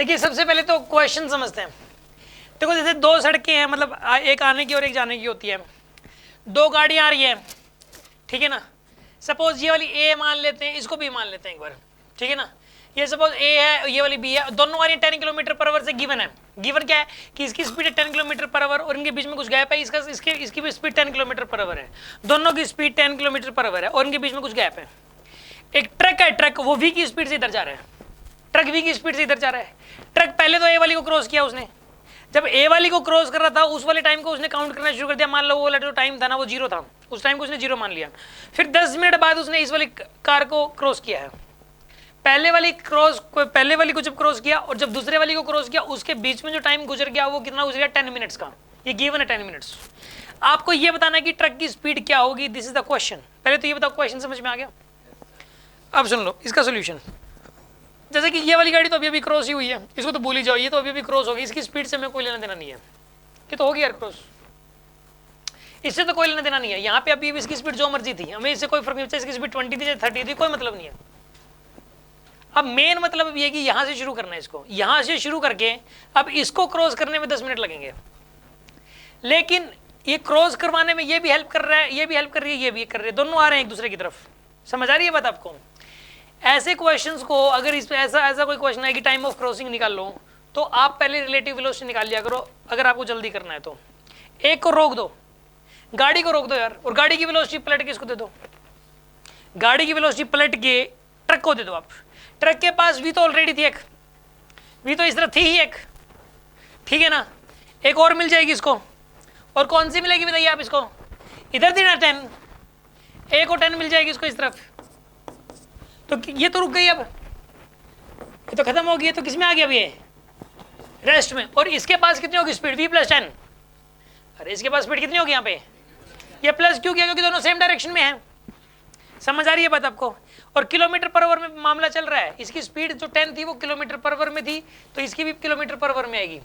देखिए सबसे पहले तो क्वेश्चन समझते हैं। देखो जैसे दो सड़कें हैं, मतलब एक आने की और एक जाने की होती है। दो गाड़ियां आ रही है, ठीक है ना। सपोज ये वाली ए मान लेते हैं, इसको भी मान लेते हैं एक बार, ठीक है ना। ये सपोज ए है, ये वाली बी है, दोनों आ रही है 10 किलोमीटर पर आवर से। गिवन है, गिवन क्या है कि इसकी स्पीड है 10 किलोमीटर पर आवर और इनके बीच में कुछ गैप है, इसकी भी स्पीड 10 किलोमीटर पर आवर है। दोनों की स्पीड 10 किलोमीटर पर आवर है और इनके बीच में कुछ गैप है। एक ट्रक है, ट्रक वो वी की स्पीड से इधर जा रहा है, ट्रक वी की स्पीड से इधर जा रहा है। ट्रक पहले तो ए वाली को क्रॉस किया उसने, जब ए वाली को क्रॉस कर रहा था उस वाले टाइम को उसने काउंट करना शुरू कर दिया। मान लो वो वाला जो टाइम था ना वो 0 था, उस टाइम को उसने 0 मान लिया। फिर 10 मिनट बाद उसने इस वाली कार को क्रॉस किया है। पहले वाली को जब क्रॉस किया और जब दूसरे वाली को क्रॉस किया, उसके बीच में जो टाइम गुजर गया वो कितना गुजर गया, 10 मिनट्स का। ये गिवन है 10 मिनट्स। आपको ये बताना है कि ट्रक की स्पीड क्या होगी, दिस इज द क्वेश्चन। पहले तो ये बताओ, क्वेश्चन समझ में आ गया? अब सुन लो इसका सोल्यूशन। जैसे कि ये वाली गाड़ी तो अभी क्रॉस ही हुई है, इसको तो भूल ही जाओ, ये तो अभी क्रॉस होगी, इसकी स्पीड से हमें कोई लेना देना नहीं है, ये तो होगी यार क्रॉस, इससे तो कोई लेना देना नहीं है। यहाँ पे अभी इसकी स्पीड जो मर्जी थी, हमें इससे कोई फर्क नहीं पड़ता, इसकी स्पीड 20 थी 30 थी, कोई मतलब नहीं है। अब मेन मतलब ये है कि यहाँ से शुरू करना है इसको, यहाँ से शुरू करके अब इसको क्रॉस करने में 10 मिनट लगेंगे। लेकिन ये क्रॉस करवाने में ये भी हेल्प कर रहा है, ये भी हेल्प कर रही है, ये भी कर रही है, दोनों आ रहे हैं एक दूसरे की तरफ। समझ आ रही है बात आपको? ऐसे क्वेश्चंस को अगर इस ऐसा कोई क्वेश्चन है कि टाइम ऑफ क्रॉसिंग निकाल लो, तो आप पहले रिलेटिव वेलोसिटी निकाल लिया करो अगर आपको जल्दी करना है तो। एक को रोक दो, गाड़ी को रोक दो यार, और गाड़ी की वेलोसिटी पलट के इसको दे दो, गाड़ी की वेलोसिटी पलट के ट्रक को दे दो आप। ट्रक के पास वी तो ऑलरेडी थी, एक वी तो इस तरह थी ही एक, ठीक है ना। एक और मिल जाएगी इसको, और कौन सी मिलेगी बताइए आप इसको? इधर थी ना 10, एक और 10 मिल जाएगी इसको इस तरफ। तो ये तो रुक गई, अब ये तो खत्म हो गई, तो किस में आ गया अब ये? रेस्ट में। और इसके पास कितनी होगी स्पीड? v + 10। अरे इसके पास स्पीड कितनी होगी यहाँ पे? ये प्लस क्यों किया? क्योंकि दोनों सेम डायरेक्शन में है। समझ आ रही है बात आपको? और किलोमीटर पर आवर में मामला चल रहा है, इसकी स्पीड जो 10 थी वो किलोमीटर पर आवर में थी, तो इसकी भी किलोमीटर पर आवर में आएगी,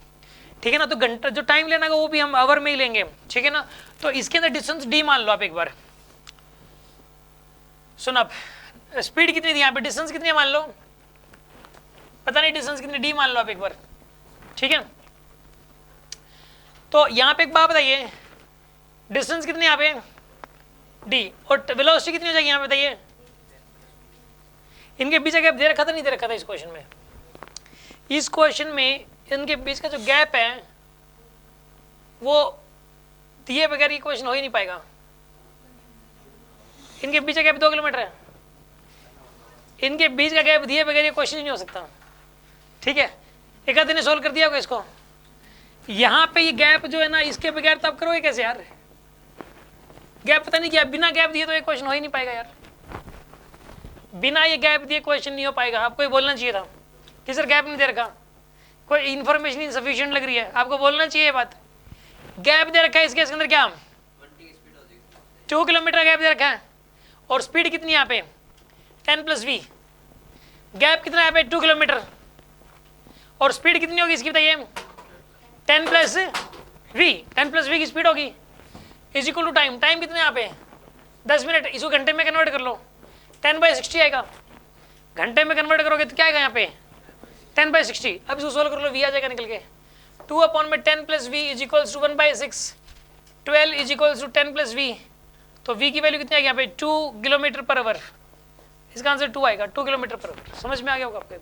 ठीक है ना। तो घंटा जो टाइम लेना वो भी हम आवर में ही लेंगे, ठीक है ना। तो इसके अंदर डिस्टेंस d मान लो आप एक बार। सुन आप, स्पीड कितनी थी यहाँ पे, डिस्टेंस कितनी है मान लो, पता नहीं डिस्टेंस कितनी, d मान लो आप एक बार, ठीक है। तो यहाँ पे एक बात बताइए, डिस्टेंस कितनी यहाँ पे d, और वेलोसिटी कितनी हो जाएगी यहाँ पे बताइए? इनके बीच का गैप दे रखा था नहीं दे रखा था इस क्वेश्चन में? इस क्वेश्चन में इनके बीच का जो गैप है वो दिए बगैर ये क्वेश्चन हो ही नहीं पाएगा। इनके बीच का गैप 2 किलोमीटर है, इनके बीच का गैप दिए बगैर ये क्वेश्चन नहीं हो सकता, ठीक है। एक आध ने सोल्व कर दिया होगा इसको। यहाँ पे ये गैप जो है ना, इसके बगैर तो आप करोगे कैसे यार? गैप पता नहीं क्या, बिना गैप दिए तो ये क्वेश्चन हो ही नहीं पाएगा यार, बिना ये गैप दिए क्वेश्चन नहीं हो पाएगा। आपको ये बोलना चाहिए था कि सर गैप नहीं दे रखा, कोई इन्फॉर्मेशन इनसफिशिएंट लग रही है, आपको बोलना चाहिए बात। गैप दे रखा है इसके अंदर क्या, 2 किलोमीटर गैप दे रखा है, और स्पीड कितनी यहाँ पे 10 + v। गैप कितना यहाँ पे 2 किलोमीटर, और स्पीड कितनी होगी इसकी बताइए? 10 + v, 10 + v की स्पीड होगी is equal to time. Time कितना यहाँ पे 10 मिनट, इसको घंटे में कन्वर्ट कर लो, 10/60 आएगा। घंटे में कन्वर्ट करोगे तो क्या आएगा यहाँ पे 10/60। अब इसको सोल्व कर लो, v आ जाएगा निकल के। 2/10 + v is equals to 1/6, 12 is equals to 10 + v। तो v की वैल्यू कितनी आएगी यहाँ पे 2 किलोमीटर पर आवर। इसका आंसर 2 आएगा, 2 किलोमीटर पर आवर। समझ में आ गया होगा आपको?